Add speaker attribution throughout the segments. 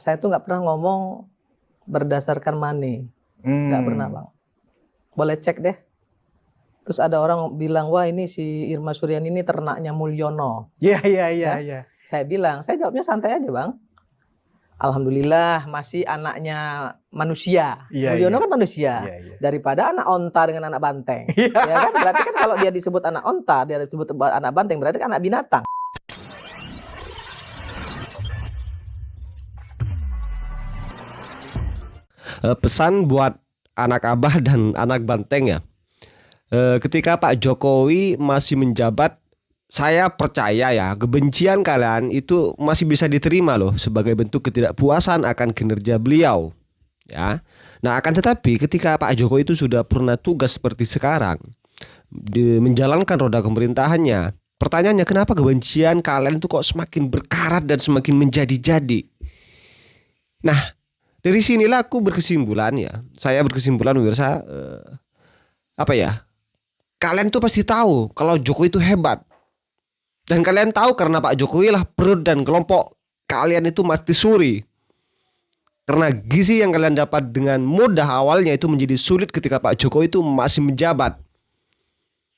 Speaker 1: saya tuh nggak pernah ngomong berdasarkan money. Nggak pernah, Bang. Boleh cek deh. Terus ada orang bilang, wah ini si Irma Suryani ini ternaknya Mulyono.
Speaker 2: Iya.
Speaker 1: Saya bilang, saya jawabnya santai aja, Bang. Alhamdulillah masih anaknya manusia. Mulyono kan manusia. Daripada anak onta dengan anak banteng. Ya kan? Berarti kan kalau dia disebut anak onta, dia disebut anak banteng, berarti kan anak binatang.
Speaker 3: Pesan buat anak abah dan anak banteng ya. Ketika Pak Jokowi masih menjabat, saya percaya ya kebencian kalian itu masih bisa diterima loh sebagai bentuk ketidakpuasan akan kinerja beliau. Ya. Nah akan tetapi ketika Pak Jokowi itu sudah purna tugas seperti sekarang, menjalankan roda pemerintahannya, pertanyaannya kenapa kebencian kalian itu kok semakin berkarat dan semakin menjadi-jadi? Nah dari sinilah aku berkesimpulan ya, saya berkesimpulan pemirsa, kalian tuh pasti tahu kalau Jokowi itu hebat. Dan kalian tahu karena Pak Jokowi lah perut dan kelompok kalian itu mati suri. Karena gizi yang kalian dapat dengan mudah awalnya itu menjadi sulit ketika Pak Jokowi itu masih menjabat.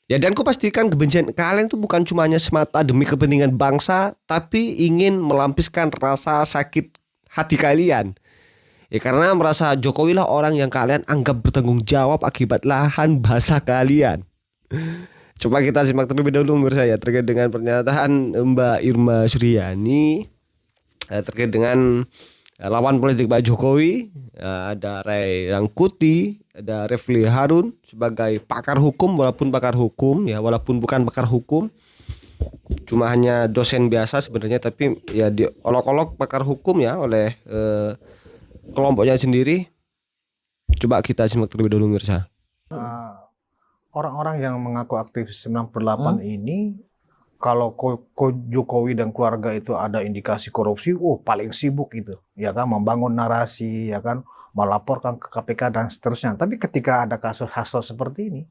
Speaker 3: Ya dan ku pastikan kebencian kalian itu bukan cuma hanya semata demi kepentingan bangsa, tapi ingin melampiaskan rasa sakit hati kalian. Ya karena merasa Jokowi lah orang yang kalian anggap bertanggung jawab akibat lahan basah kalian. Coba kita simak terlebih dahulu pemirsa ya terkait dengan pernyataan Mbak Irma Suryani terkait dengan lawan politik Pak Jokowi. Ada Ray Rangkuti, ada Refli Harun sebagai pakar hukum, walaupun bukan pakar hukum, cuma hanya dosen biasa sebenarnya, tapi ya diolok-olok pakar hukum ya oleh kelompoknya sendiri. Coba kita simak terlebih dahulu pemirsa.
Speaker 2: Orang-orang yang mengaku aktivis 98 ini, kalau Jokowi dan keluarga itu ada indikasi korupsi, paling sibuk itu, ya kan, membangun narasi, ya kan, melaporkan ke KPK dan seterusnya. Tapi ketika ada kasus-kasus seperti ini,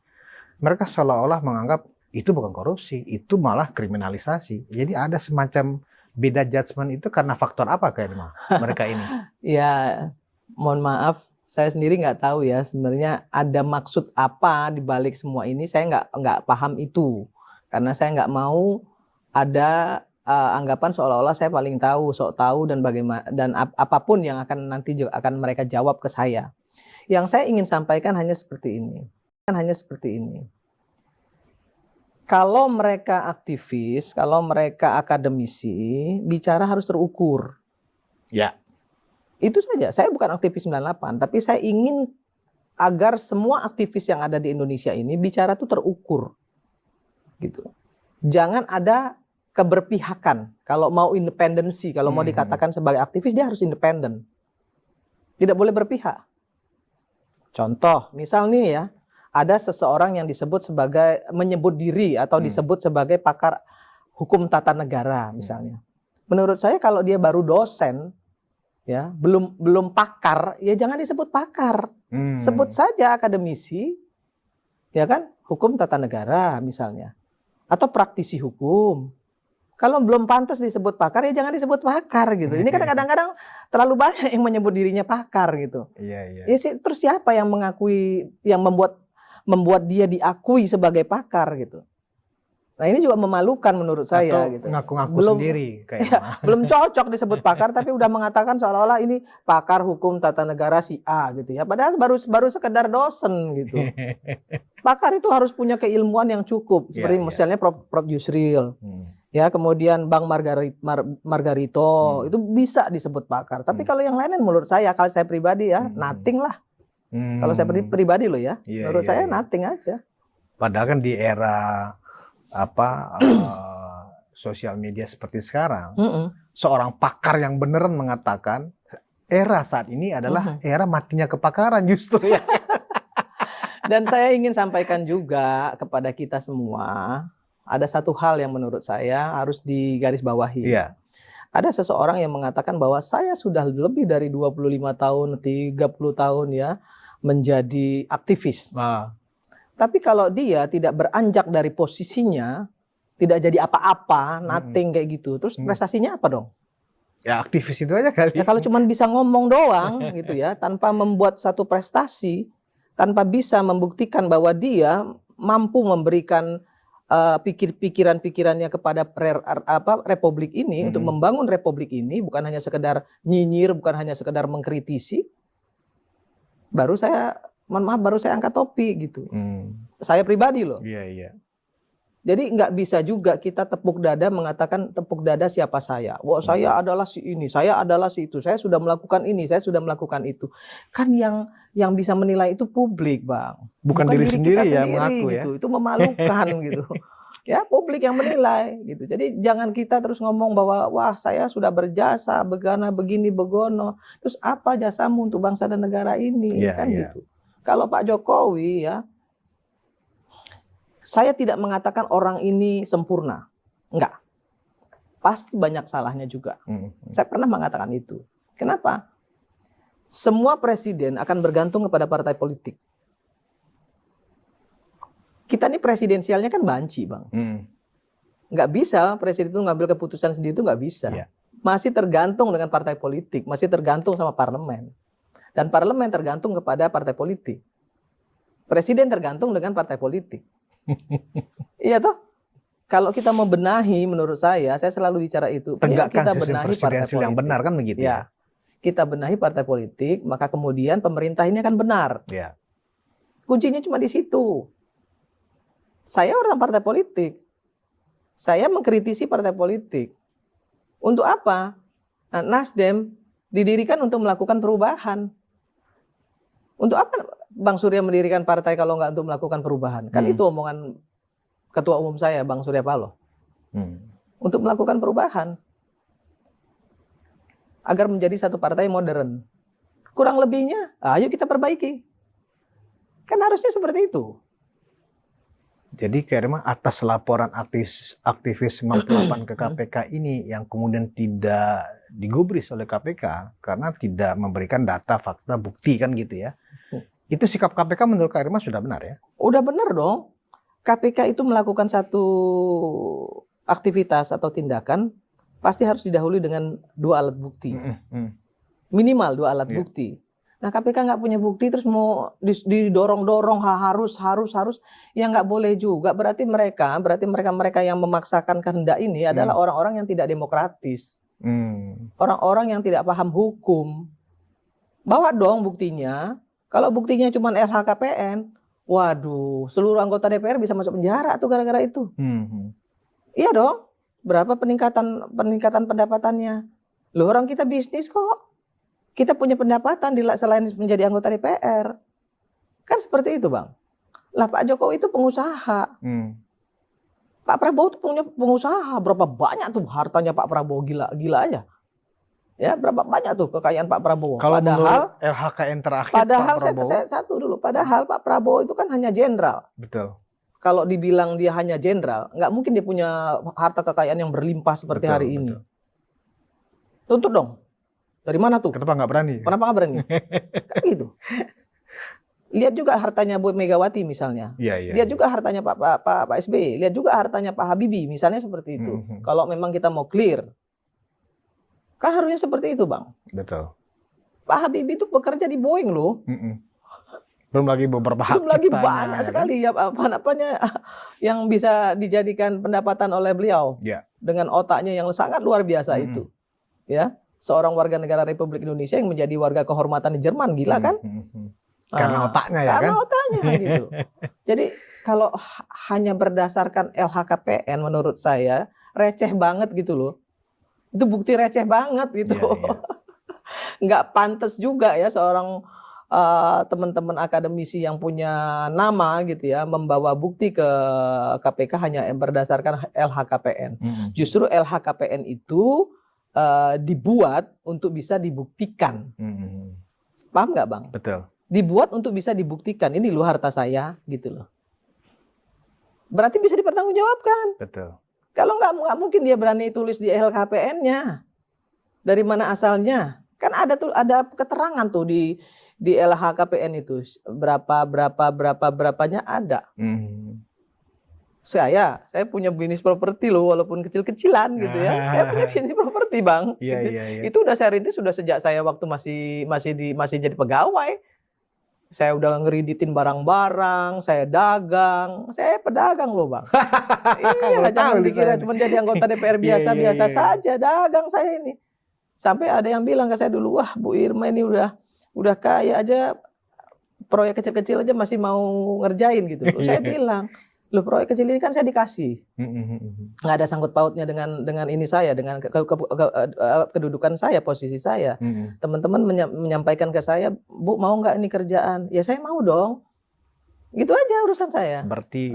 Speaker 2: mereka seolah-olah menganggap itu bukan korupsi, itu malah kriminalisasi. Jadi ada semacam beda judgement itu karena faktor apa kayaknya mereka ini?
Speaker 1: Ya, mohon maaf. Saya sendiri nggak tahu ya sebenarnya ada maksud apa di balik semua ini. Saya nggak paham itu karena saya nggak mau ada anggapan seolah-olah saya paling tahu, sok tahu dan bagaimana dan apapun yang akan nanti akan mereka jawab ke saya. Yang saya ingin sampaikan hanya seperti ini. Kalau mereka aktivis, kalau mereka akademisi, bicara harus terukur.
Speaker 2: Ya.
Speaker 1: Itu saja, saya bukan aktivis 98, tapi saya ingin agar semua aktivis yang ada di Indonesia ini bicara tuh terukur. Gitu. Jangan ada keberpihakan. Kalau mau independensi, kalau mau dikatakan sebagai aktivis, dia harus independen. Tidak boleh berpihak. Contoh, misal nih ya, ada seseorang yang disebut sebagai, menyebut diri atau disebut sebagai pakar hukum tata negara misalnya. Menurut saya kalau dia baru dosen, ya belum pakar, ya jangan disebut pakar, sebut saja akademisi, ya kan, hukum tata negara misalnya, atau praktisi hukum. Kalau belum pantas disebut pakar, ya jangan disebut pakar gitu. Ini kan kadang-kadang terlalu banyak yang menyebut dirinya pakar gitu.
Speaker 2: Iya.
Speaker 1: Ya terus siapa yang mengakui, yang membuat dia diakui sebagai pakar gitu? Nah ini juga memalukan menurut saya.
Speaker 2: Atau
Speaker 1: gitu.
Speaker 2: ngaku-ngaku sendiri
Speaker 1: kayaknya. Belum cocok disebut pakar, tapi udah mengatakan seolah-olah ini pakar hukum tata negara si A gitu ya. Padahal baru sekedar dosen gitu. Pakar itu harus punya keilmuan yang cukup. Seperti misalnya Prof. Yusril. Ya, kemudian Bang Margarito itu bisa disebut pakar. Tapi kalau yang lain menurut saya, kalau saya pribadi ya, nothing lah. Kalau saya pribadi loh ya, menurut saya nothing aja.
Speaker 2: Padahal kan di era sosial media seperti sekarang, seorang pakar yang beneran mengatakan era saat ini adalah era matinya kepakaran justru ya.
Speaker 1: Dan saya ingin sampaikan juga kepada kita semua, ada satu hal yang menurut saya harus digarisbawahi.
Speaker 2: Iya.
Speaker 1: Ada seseorang yang mengatakan bahwa saya sudah lebih dari 25 tahun, 30 tahun ya menjadi aktivis. Tapi kalau dia tidak beranjak dari posisinya, tidak jadi apa-apa, nothing kayak gitu, terus prestasinya apa dong?
Speaker 2: Ya aktivis itu aja kali.
Speaker 1: Ya kalau cuma bisa ngomong doang gitu ya, tanpa membuat satu prestasi, tanpa bisa membuktikan bahwa dia mampu memberikan pikiran-pikirannya kepada republik ini untuk membangun republik ini, bukan hanya sekedar nyinyir, bukan hanya sekedar mengkritisi, baru saya, mohon maaf, baru saya angkat topi gitu. Saya pribadi loh.
Speaker 2: Iya, iya.
Speaker 1: Jadi nggak bisa juga kita tepuk dada mengatakan tepuk dada siapa saya. Wah, saya adalah si ini, saya adalah si itu, saya sudah melakukan ini, saya sudah melakukan itu. Kan yang bisa menilai itu publik, Bang.
Speaker 2: Bukan diri sendiri ya, mengaku
Speaker 1: gitu.
Speaker 2: ya.
Speaker 1: Itu memalukan gitu. Ya, publik yang menilai gitu. Jadi jangan kita terus ngomong bahwa wah, saya sudah berjasa, begana, begini, begono. Terus apa jasamu untuk bangsa dan negara ini?
Speaker 2: Iya,
Speaker 1: Kan
Speaker 2: iya.
Speaker 1: gitu. Kalau Pak Jokowi ya, saya tidak mengatakan orang ini sempurna. Enggak. Pasti banyak salahnya juga. Saya pernah mengatakan itu. Kenapa? Semua presiden akan bergantung kepada partai politik. Kita ini presidensialnya kan banci, Bang. Nggak bisa presiden itu ngambil keputusan sendiri, itu nggak bisa.
Speaker 2: Iya.
Speaker 1: Masih tergantung dengan partai politik. Masih tergantung sama parlemen. Dan parlemen tergantung kepada partai politik. Presiden tergantung dengan partai politik. Iya toh? Kalau kita mau benahi, menurut saya selalu bicara itu.
Speaker 2: Tegakkan
Speaker 1: kita
Speaker 2: sistem
Speaker 1: benahi partai
Speaker 2: presidensial yang
Speaker 1: politik.
Speaker 2: benar kan begitu ya?
Speaker 1: Kita benahi partai politik, maka kemudian pemerintah ini akan benar.
Speaker 2: Ya.
Speaker 1: Kuncinya cuma di situ. Saya orang partai politik. Saya mengkritisi partai politik. Untuk apa? Nah, Nasdem didirikan untuk melakukan perubahan. Untuk apa Bang Surya mendirikan partai kalau nggak untuk melakukan perubahan? Kan itu omongan Ketua Umum saya, Bang Surya Paloh. Untuk melakukan perubahan. Agar menjadi satu partai modern. Kurang lebihnya, ayo kita perbaiki. Kan harusnya seperti itu.
Speaker 2: Jadi kayaknya atas laporan aktivis 98 ke KPK ini yang kemudian tidak digubris oleh KPK karena tidak memberikan data, fakta, bukti kan gitu ya. Itu sikap KPK menurut Kak Irma sudah benar ya?
Speaker 1: Udah benar dong. KPK itu melakukan satu aktivitas atau tindakan pasti harus didahului dengan 2 alat bukti. Minimal 2 alat bukti. Nah, KPK nggak punya bukti terus mau didorong-dorong harus, ya nggak boleh juga. Berarti mereka yang memaksakan kehendak ini adalah orang-orang yang tidak demokratis. Orang-orang yang tidak paham hukum. Bawa dong buktinya. Kalau buktinya cuma LHKPN, waduh, seluruh anggota DPR bisa masuk penjara tuh gara-gara itu. Iya dong. Berapa peningkatan pendapatannya? Loh, orang kita bisnis kok. Kita punya pendapatan selain menjadi anggota DPR. Kan seperti itu, Bang. Lah Pak Jokowi itu pengusaha. Pak Prabowo itu punya pengusaha. Berapa banyak tuh hartanya Pak Prabowo, gila aja. Ya, berapa banyak tuh kekayaan Pak Prabowo.
Speaker 2: Kalau
Speaker 1: padahal
Speaker 2: LHKN terakhir
Speaker 1: padahal
Speaker 2: Pak Prabowo,
Speaker 1: saya satu dulu. Padahal Pak Prabowo itu kan hanya jenderal.
Speaker 2: betul.
Speaker 1: Kalau dibilang dia hanya jenderal, nggak mungkin dia punya harta kekayaan yang berlimpah seperti
Speaker 2: Betul,
Speaker 1: hari ini.
Speaker 2: betul.
Speaker 1: Tuntut dong. Dari mana tuh?
Speaker 2: Kenapa nggak berani?
Speaker 1: Kenapa nggak berani? Kan gitu. Lihat juga hartanya Bu Megawati misalnya.
Speaker 2: Iya.
Speaker 1: Lihat juga hartanya Pak SBY. Lihat juga hartanya Pak Habibie misalnya seperti itu. Kalau memang kita mau clear. Kan harusnya seperti itu, Bang.
Speaker 2: Betul.
Speaker 1: Pak Habibie itu bekerja di Boeing loh.
Speaker 2: Belum lagi beberapa hak
Speaker 1: Belum lagi
Speaker 2: ciptanya,
Speaker 1: banyak sekali ya apa-apanya yang bisa dijadikan pendapatan oleh beliau.
Speaker 2: Ya.
Speaker 1: Dengan otaknya yang sangat luar biasa itu. Ya, seorang warga negara Republik Indonesia yang menjadi warga kehormatan di Jerman, gila kan?
Speaker 2: Karena otaknya ya kan?
Speaker 1: Karena otaknya gitu. Jadi kalau hanya berdasarkan LHKPN menurut saya receh banget gitu loh. Itu bukti receh banget gitu.
Speaker 2: Iya.
Speaker 1: Nggak pantas juga ya seorang teman-teman akademisi yang punya nama gitu ya membawa bukti ke KPK hanya berdasarkan LHKPN. Justru LHKPN itu dibuat untuk bisa dibuktikan. Paham nggak, Bang?
Speaker 2: Betul.
Speaker 1: Dibuat untuk bisa dibuktikan. Ini loh harta saya gitu loh. Berarti bisa dipertanggungjawabkan.
Speaker 2: Betul.
Speaker 1: Kalau nggak mungkin dia berani tulis di LHKPN-nya. Dari mana asalnya? Kan ada keterangan tuh di LHKPN itu berapanya ada. Saya punya bisnis properti loh, walaupun kecil-kecilan gitu ya. Saya punya bisnis properti ngerti Bang.
Speaker 2: Iya,
Speaker 1: Gitu.
Speaker 2: iya, iya.
Speaker 1: Itu udah saya rintis sudah sejak saya waktu masih jadi pegawai. Saya udah ngeriditin barang-barang, saya dagang, saya pedagang loh Bang. Iya,
Speaker 2: Baru tahu
Speaker 1: jangan
Speaker 2: nih
Speaker 1: dikira
Speaker 2: saya nih.
Speaker 1: cuma jadi anggota DPR
Speaker 2: Iya, iya,
Speaker 1: biasa-biasa
Speaker 2: iya.
Speaker 1: saja, dagang saya ini. Sampai ada yang bilang ke saya dulu, wah Bu Irma ini udah kaya aja, proyek kecil-kecil aja masih mau ngerjain gitu. Loh, saya bilang, loh proyek kecil ini kan saya dikasih, nggak ada sangkut pautnya dengan ini saya, dengan kedudukan saya, posisi saya. Teman-teman menyampaikan ke saya, Bu mau nggak ini kerjaan? Ya saya mau dong. Gitu aja urusan saya.
Speaker 2: Berarti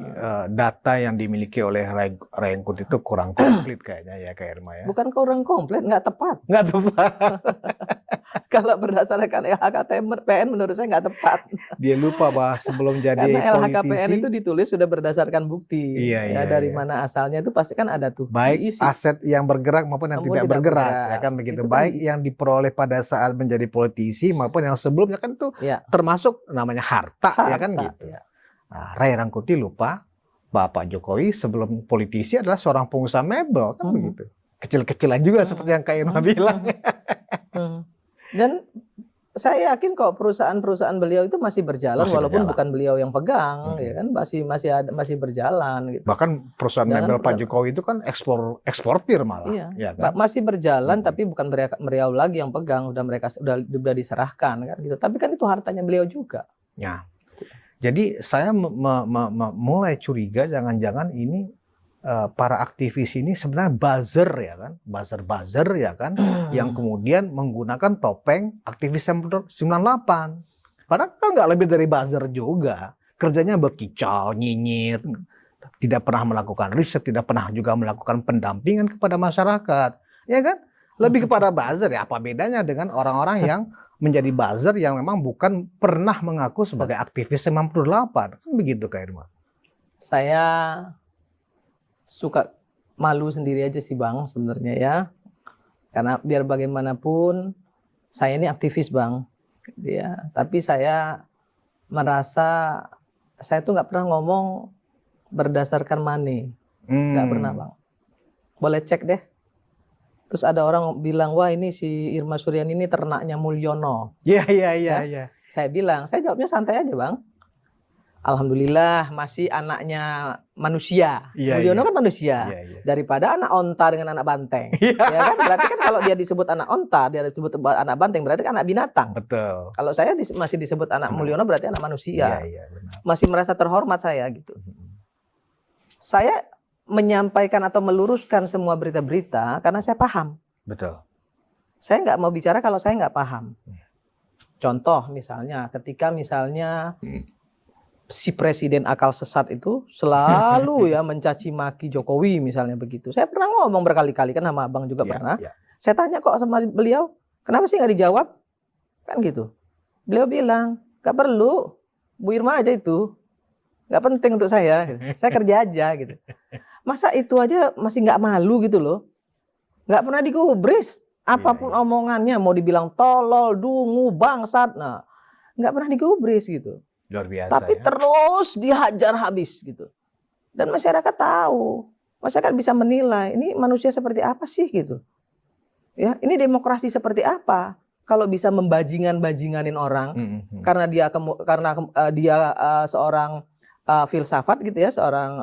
Speaker 2: data yang dimiliki oleh Rengkut itu kurang komplit kayaknya ya Kak Irma ya.
Speaker 1: Bukan kurang komplit, nggak tepat.
Speaker 2: Nggak tepat.
Speaker 1: Kalau berdasarkan LHKPN menurut saya nggak tepat.
Speaker 2: Dia lupa bahwa sebelum jadi
Speaker 1: Karena LHKPN
Speaker 2: politisi,
Speaker 1: itu ditulis sudah berdasarkan bukti.
Speaker 2: Iya,
Speaker 1: Ya,
Speaker 2: iya,
Speaker 1: dari
Speaker 2: iya.
Speaker 1: mana asalnya itu pasti kan ada tuh.
Speaker 2: baik
Speaker 1: diisi.
Speaker 2: aset yang bergerak maupun yang
Speaker 1: Maupun
Speaker 2: tidak
Speaker 1: tidak
Speaker 2: bergerak,
Speaker 1: bergerak.
Speaker 2: ya kan begitu.
Speaker 1: Itu kan
Speaker 2: Baik yang diperoleh pada saat menjadi politisi maupun yang sebelumnya kan itu
Speaker 1: Ya.
Speaker 2: termasuk namanya harta, ya kan
Speaker 1: Harta,
Speaker 2: gitu.
Speaker 1: ya.
Speaker 2: Nah, Ray Rangkuti lupa Bapak Jokowi sebelum politisi adalah seorang pengusaha mebel kan begitu. Kecil-kecilan juga seperti yang Kak Irma bilang.
Speaker 1: Dan saya yakin kok perusahaan-perusahaan beliau itu masih berjalan
Speaker 2: Masih
Speaker 1: walaupun
Speaker 2: berjalan.
Speaker 1: bukan beliau yang pegang, ya kan masih berjalan gitu.
Speaker 2: Bahkan perusahaan
Speaker 1: Jangan
Speaker 2: mebel Pak Jokowi itu kan eksportir malah,
Speaker 1: Iya,
Speaker 2: ya kan?
Speaker 1: masih berjalan tapi bukan beliau lagi yang pegang, udah diserahkan kan gitu. Tapi kan itu hartanya beliau juga.
Speaker 2: Ya. Jadi saya mulai curiga jangan-jangan ini para aktivis ini sebenarnya buzzer ya kan, buzzer ya kan, yang kemudian menggunakan topeng aktivis 98. Padahal kan nggak lebih dari buzzer juga, kerjanya berkicau, nyinyir, tidak pernah melakukan riset, tidak pernah juga melakukan pendampingan kepada masyarakat, ya kan? Lebih kepada buzzer ya, apa bedanya dengan orang-orang yang menjadi buzzer yang memang bukan pernah mengaku sebagai aktivis 98, kan begitu Kak Irma?
Speaker 1: Saya suka malu sendiri aja sih Bang sebenarnya ya. Karena biar bagaimanapun saya ini aktivis Bang. Ya, tapi saya merasa saya tuh nggak pernah ngomong berdasarkan money. Nggak pernah Bang. Boleh cek deh. Terus ada orang bilang, wah ini si Irma Suryani ini ternaknya Mulyono.
Speaker 2: Iya.
Speaker 1: Saya bilang, saya jawabnya santai aja Bang. Alhamdulillah masih anaknya manusia.
Speaker 2: Iya,
Speaker 1: Mulyono
Speaker 2: iya.
Speaker 1: kan manusia.
Speaker 2: Iya.
Speaker 1: Daripada anak onta dengan anak banteng. Ya kan? Berarti kan kalau dia disebut anak onta, dia disebut anak banteng, berarti kan anak binatang.
Speaker 2: Betul.
Speaker 1: Kalau saya masih disebut anak Mulyono berarti anak manusia.
Speaker 2: Iya, benar.
Speaker 1: Masih merasa terhormat saya gitu. Saya menyampaikan atau meluruskan semua berita-berita karena saya paham.
Speaker 2: Betul.
Speaker 1: Saya nggak mau bicara kalau saya nggak paham. Contoh misalnya, ketika misalnya si presiden akal sesat itu selalu ya mencaci maki Jokowi misalnya begitu. Saya pernah ngomong berkali-kali kan sama Abang juga pernah.
Speaker 2: Iya.
Speaker 1: Saya tanya kok sama beliau, kenapa sih nggak dijawab? Kan gitu. Beliau bilang, nggak perlu, Bu Irma aja itu. Nggak penting untuk saya. Gitu. Saya kerja aja gitu. Masa itu aja masih nggak malu gitu loh. Nggak pernah digubris. Apapun omongannya, mau dibilang tolol, dungu, bangsat. Nah, nggak pernah digubris gitu.
Speaker 2: Luar biasa.
Speaker 1: Tapi
Speaker 2: ya.
Speaker 1: terus dihajar habis gitu. Dan masyarakat tahu. Masyarakat bisa menilai, ini manusia seperti apa sih gitu. Ya, ini demokrasi seperti apa? Kalau bisa membajingan-bajinganin orang karena dia seorang filsafat gitu ya, seorang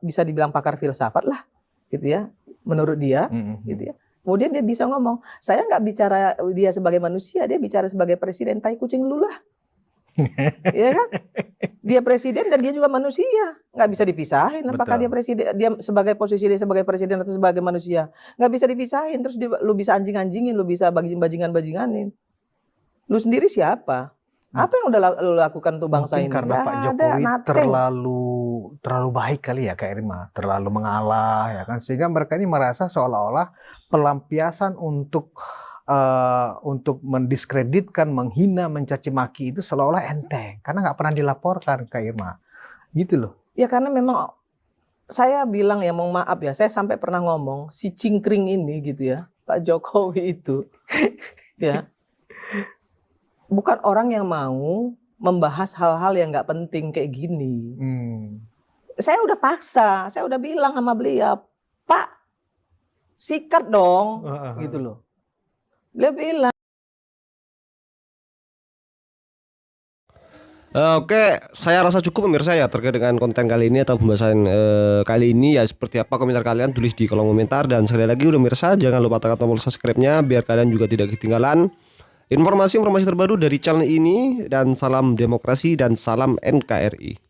Speaker 1: bisa dibilang pakar filsafat lah gitu ya, menurut dia gitu ya. Kemudian dia bisa ngomong, saya nggak bicara dia sebagai manusia, dia bicara sebagai presiden, tai kucing lu lah. Iya kan? Dia presiden dan dia juga manusia, nggak bisa dipisahin. Apakah
Speaker 2: Betul.
Speaker 1: dia presiden, dia sebagai posisi dia sebagai presiden atau sebagai manusia, nggak bisa dipisahin. Terus lu bisa anjing-anjingin, lu bisa bajingan-bajinganin. Lu sendiri siapa? Apa yang udah lu lakukan tuh bangsa
Speaker 2: Mungkin
Speaker 1: ini?
Speaker 2: karena
Speaker 1: Nggak
Speaker 2: Pak
Speaker 1: ada,
Speaker 2: Jokowi
Speaker 1: nothing.
Speaker 2: terlalu baik kali ya Kak Irma, terlalu mengalah ya kan, sehingga mereka ini merasa seolah-olah pelampiasan untuk mendiskreditkan, menghina, mencaci maki itu seolah-olah enteng karena nggak pernah dilaporkan Kak Irma, gitu loh.
Speaker 1: Ya karena memang saya bilang ya, mohon maaf ya, saya sampai pernah ngomong si cingkring ini gitu ya, Pak Jokowi itu ya bukan orang yang mau membahas hal-hal yang nggak penting kayak gini. Saya udah paksa, saya udah bilang sama beliau, Pak, sikat dong, gitu loh. Dia bilang.
Speaker 3: Oke, saya rasa cukup pemirsa ya terkait dengan konten kali ini atau pembahasan kali ini ya. Seperti apa komentar kalian, tulis di kolom komentar. Dan sekali lagi pemirsa, jangan lupa tekan tombol subscribe-nya biar kalian juga tidak ketinggalan informasi-informasi terbaru dari channel ini. Dan salam demokrasi dan salam NKRI.